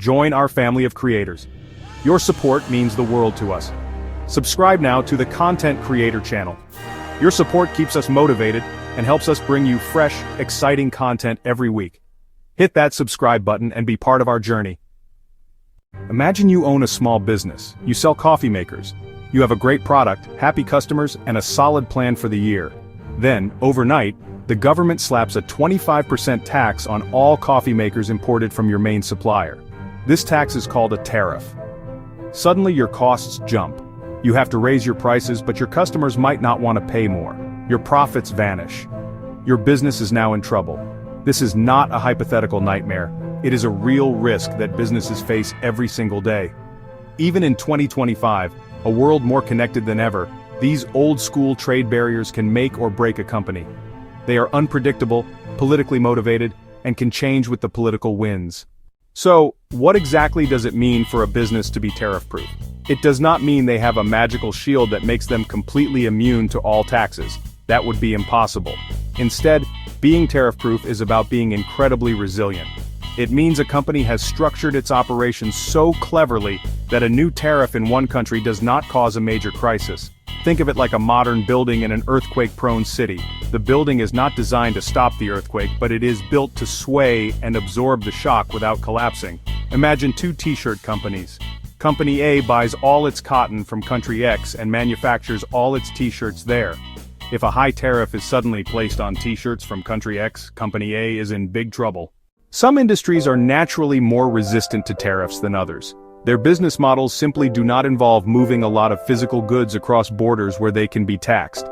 Join our family of creators. Your support means the world to us. Subscribe now to the Content Creator channel. Your support keeps us motivated and helps us bring you fresh, exciting content every week. Hit that subscribe button and be part of our journey. Imagine you own a small business. You sell coffee makers. You have a great product, happy customers, and a solid plan for the year. Then, overnight, the government slaps a 25% tax on all coffee makers imported from your main supplier. This tax is called a tariff. Suddenly your costs jump. You have to raise your prices, but your customers might not want to pay more. Your profits vanish. Your business is now in trouble. This is not a hypothetical nightmare. It is a real risk that businesses face every single day. Even in 2025, a world more connected than ever, these old-school trade barriers can make or break a company. They are unpredictable, politically motivated, and can change with the political winds. So, what exactly does it mean for a business to be tariff-proof? It does not mean they have a magical shield that makes them completely immune to all taxes. That would be impossible. Instead, being tariff-proof is about being incredibly resilient. It means a company has structured its operations so cleverly that a new tariff in one country does not cause a major crisis. Think of it like a modern building in an earthquake-prone city. The building is not designed to stop the earthquake, but it is built to sway and absorb the shock without collapsing. Imagine two t-shirt companies. Company A buys all its cotton from country X and manufactures all its t-shirts there. If a high tariff is suddenly placed on t-shirts from country X, Company A is in big trouble. Some industries are naturally more resistant to tariffs than others. Their business models simply do not involve moving a lot of physical goods across borders where they can be taxed.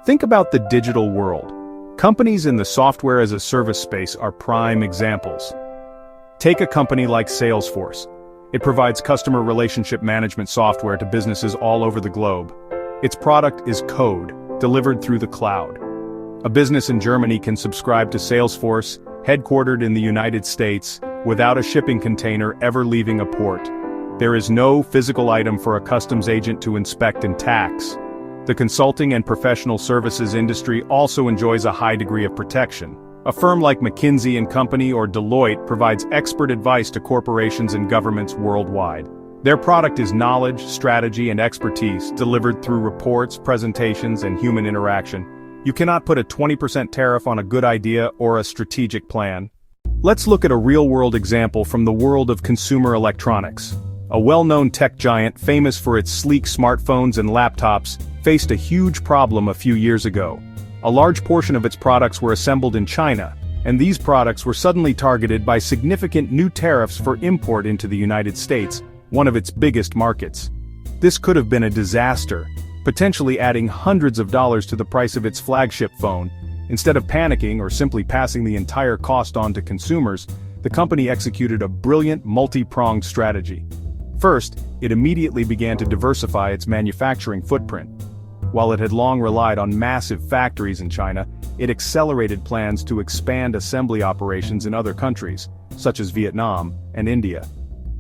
Think about the digital world. Companies in the software-as-a-service space are prime examples. Take a company like Salesforce. It provides customer relationship management software to businesses all over the globe. Its product is code, delivered through the cloud. A business in Germany can subscribe to Salesforce, headquartered in the United States, without a shipping container ever leaving a port. There is no physical item for a customs agent to inspect and tax. The consulting and professional services industry also enjoys a high degree of protection. A firm like McKinsey & Company or Deloitte provides expert advice to corporations and governments worldwide. Their product is knowledge, strategy, and expertise delivered through reports, presentations, and human interaction. You cannot put a 20% tariff on a good idea or a strategic plan. Let's look at a real-world example from the world of consumer electronics. A well-known tech giant famous for its sleek smartphones and laptops faced a huge problem a few years ago. A large portion of its products were assembled in China, and these products were suddenly targeted by significant new tariffs for import into the United States, one of its biggest markets. This could have been a disaster, potentially adding hundreds of dollars to the price of its flagship phone. Instead of panicking or simply passing the entire cost on to consumers, the company executed a brilliant multi-pronged strategy. First, it immediately began to diversify its manufacturing footprint. While it had long relied on massive factories in China, it accelerated plans to expand assembly operations in other countries, such as Vietnam and India.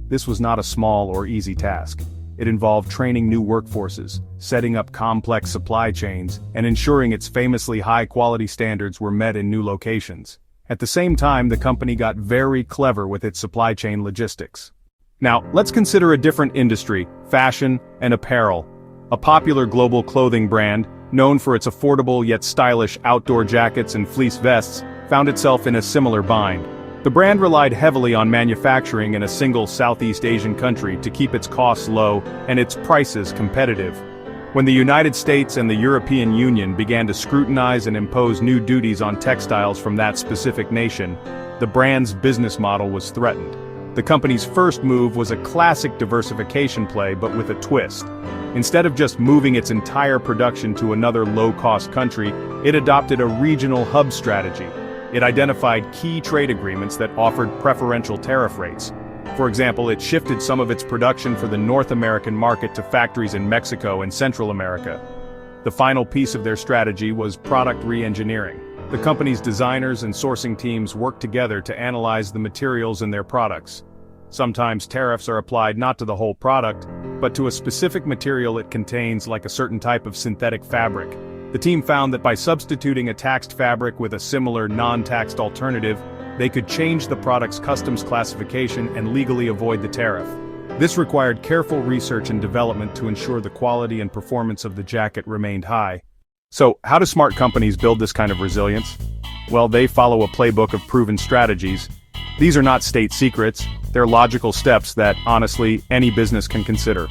This was not a small or easy task. It involved training new workforces, setting up complex supply chains, and ensuring its famously high-quality standards were met in new locations. At the same time, the company got very clever with its supply chain logistics. Now, let's consider a different industry, fashion and apparel. A popular global clothing brand, known for its affordable yet stylish outdoor jackets and fleece vests, found itself in a similar bind. The brand relied heavily on manufacturing in a single Southeast Asian country to keep its costs low and its prices competitive. When the United States and the European Union began to scrutinize and impose new duties on textiles from that specific nation, the brand's business model was threatened. The company's first move was a classic diversification play, but with a twist. Instead of just moving its entire production to another low-cost country, it adopted a regional hub strategy. It identified key trade agreements that offered preferential tariff rates. For example, it shifted some of its production for the North American market to factories in Mexico and Central America. The final piece of their strategy was product re-engineering. The company's designers and sourcing teams worked together to analyze the materials in their products. Sometimes tariffs are applied not to the whole product, but to a specific material it contains, like a certain type of synthetic fabric. The team found that by substituting a taxed fabric with a similar non-taxed alternative, they could change the product's customs classification and legally avoid the tariff. This required careful research and development to ensure the quality and performance of the jacket remained high. So, how do smart companies build this kind of resilience? Well, they follow a playbook of proven strategies. These are not state secrets, they're logical steps that, honestly, any business can consider.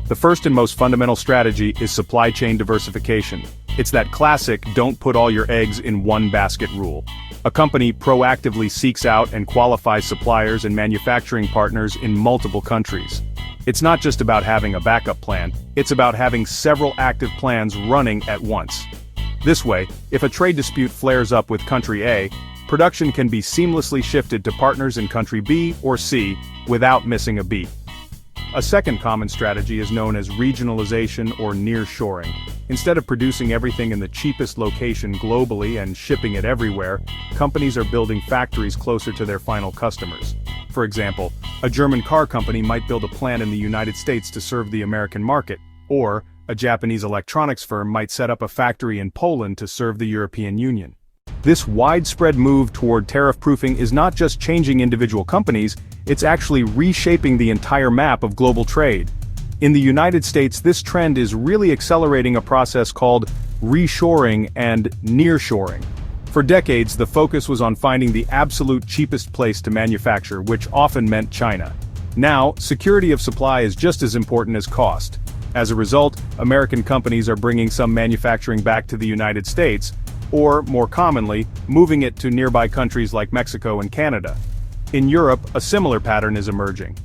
The first and most fundamental strategy is supply chain diversification. It's that classic "don't put all your eggs in one basket" rule. A company proactively seeks out and qualifies suppliers and manufacturing partners in multiple countries. It's not just about having a backup plan, it's about having several active plans running at once. This way, if a trade dispute flares up with country A, production can be seamlessly shifted to partners in country B or C without missing a beat. A second common strategy is known as regionalization or nearshoring. Instead of producing everything in the cheapest location globally and shipping it everywhere, companies are building factories closer to their final customers. For example, a German car company might build a plant in the United States to serve the American market, or a Japanese electronics firm might set up a factory in Poland to serve the European Union. This widespread move toward tariff-proofing is not just changing individual companies, it's actually reshaping the entire map of global trade. In the United States, this trend is really accelerating a process called reshoring and nearshoring. For decades, the focus was on finding the absolute cheapest place to manufacture, which often meant China. Now, security of supply is just as important as cost. As a result, American companies are bringing some manufacturing back to the United States, or, more commonly, moving it to nearby countries like Mexico and Canada. In Europe, a similar pattern is emerging.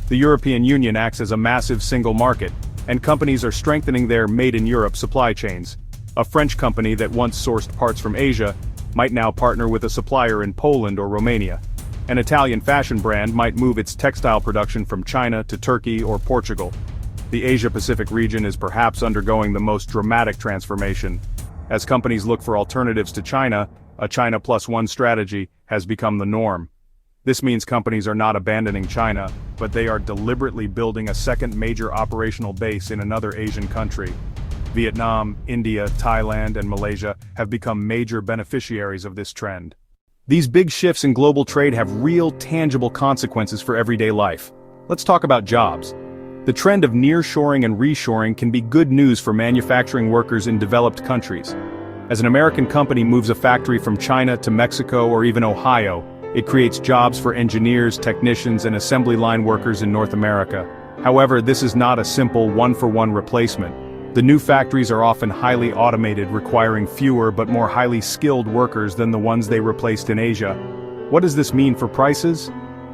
The European Union acts as a massive single market, and companies are strengthening their made-in-Europe supply chains. A French company that once sourced parts from Asia might now partner with a supplier in Poland or Romania. An Italian fashion brand might move its textile production from China to Turkey or Portugal. The Asia-Pacific region is perhaps undergoing the most dramatic transformation. As companies look for alternatives to China, a China plus one strategy has become the norm. This means companies are not abandoning China, but they are deliberately building a second major operational base in another Asian country. Vietnam, India, Thailand, and Malaysia have become major beneficiaries of this trend. These big shifts in global trade have real, tangible consequences for everyday life. Let's talk about jobs. The trend of nearshoring and reshoring can be good news for manufacturing workers in developed countries. As an American company moves a factory from China to Mexico or even Ohio, it creates jobs for engineers, technicians, and assembly line workers in North America. However, this is not a simple one-for-one replacement. The new factories are often highly automated, requiring fewer but more highly skilled workers than the ones they replaced in Asia. What does this mean for prices?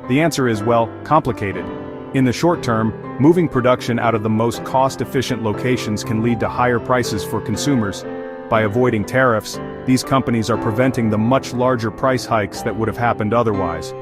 The answer is, well, complicated. In the short term, moving production out of the most cost-efficient locations can lead to higher prices for consumers. By avoiding tariffs, these companies are preventing the much larger price hikes that would have happened otherwise.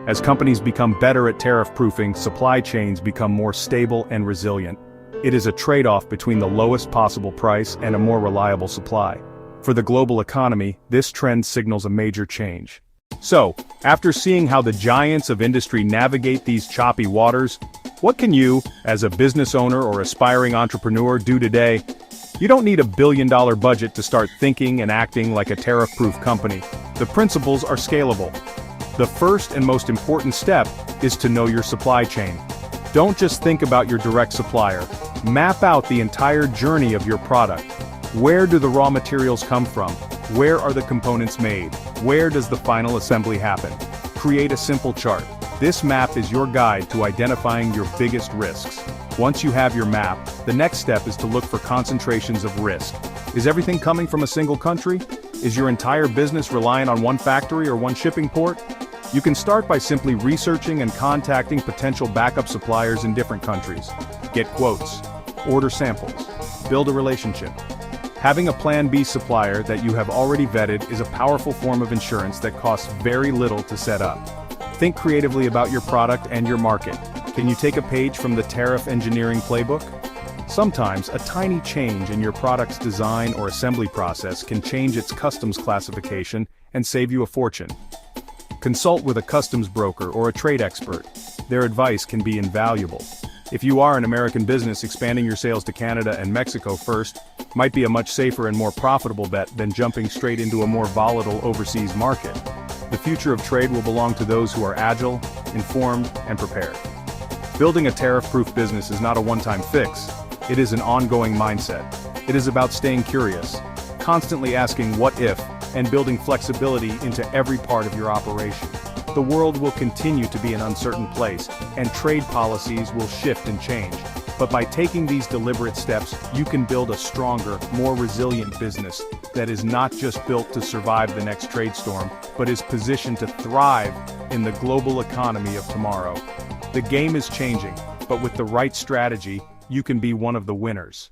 As companies become better at tariff-proofing, supply chains become more stable and resilient. It is a trade-off between the lowest possible price and a more reliable supply. For the global economy, this trend signals a major change. So, after seeing how the giants of industry navigate these choppy waters, what can you, as a business owner or aspiring entrepreneur, do today? You don't need $1 billion budget to start thinking and acting like a tariff-proof company. The principles are scalable. The first and most important step is to know your supply chain. Don't just think about your direct supplier. Map out the entire journey of your product. Where do the raw materials come from? Where are the components made? Where does the final assembly happen? Create a simple chart. This map is your guide to identifying your biggest risks. Once you have your map, the next step is to look for concentrations of risk. Is everything coming from a single country? Is your entire business reliant on one factory or one shipping port? You can start by simply researching and contacting potential backup suppliers in different countries. Get quotes, order samples, build a relationship. Having a Plan B supplier that you have already vetted is a powerful form of insurance that costs very little to set up. Think creatively about your product and your market. Can you take a page from the tariff engineering playbook? Sometimes, a tiny change in your product's design or assembly process can change its customs classification and save you a fortune. Consult with a customs broker or a trade expert. Their advice can be invaluable. If you are an American business, expanding your sales to Canada and Mexico first might be a much safer and more profitable bet than jumping straight into a more volatile overseas market. The future of trade will belong to those who are agile, informed, and prepared. Building a tariff-proof business is not a one-time fix. It is an ongoing mindset. It is about staying curious, constantly asking what if, and building flexibility into every part of your operation. The world will continue to be an uncertain place, and trade policies will shift and change. But by taking these deliberate steps, you can build a stronger, more resilient business that is not just built to survive the next trade storm, but is positioned to thrive in the global economy of tomorrow. The game is changing, but with the right strategy, you can be one of the winners.